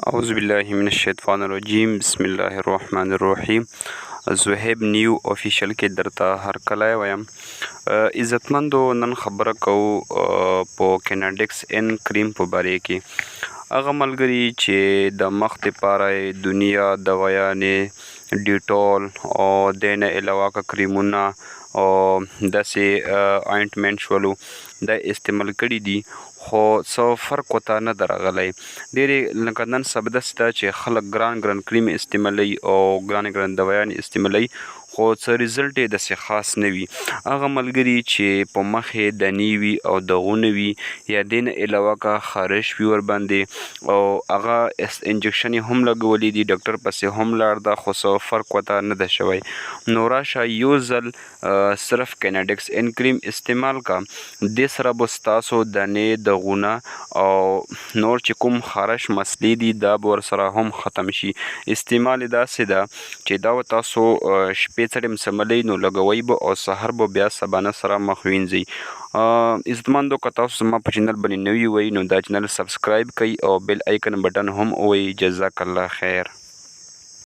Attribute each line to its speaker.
Speaker 1: اعوذ بالله من الشیطان الرجیم بسم الله الرحمن الرحیم. زهیب نیو افیشل کې درته هر کله وایم. عزتمندو نن خبره کوو په کیناډیکس ان کریم په باره کې. هغه ملګري چې د مخ دپاره دنیا دوايانې ډیټول او دینه علاوه که کریمونه او داسې آینټمنټ شولو دا استعمال کړي دي خو څه فرق ورته نه ده راغلی. ډېرې لکه نن سبا داسې ده چې خلک ګران کریم استعمالوي او ګرانې دوايانې استعمالوي خو څه رزلټ یې داسې خاص نه وي. هغه ملګري چې په مخ یې دانې وي او داغونه وي یا دې نه علاوه که خارش وي ورباندې او هغه انجکشن یې هم لګولی دي ډاکټر پسې هم لاړ ده خو څه فرق ورته نه ده شوی، نو راشه یو ځل صرف کیناډیکس ان کریم استعمال کا. دې سره به ستاسو دانې داغونه او نور چې کوم خارش مسلې دي دا به ورسره هم ختم شي. استعمال یې داسې ده چې دا به تاسو شپې څړې مسملی نو لګوئ به او سحر به بیا سبانه سره مخ وینځئ. عزتمندو که تاسو زما په چینل باندې نوي وئ نو دا چینل سبسکرایب کړئ او بیل آیکن بټن هم ووهئ. جزاک الله خیر.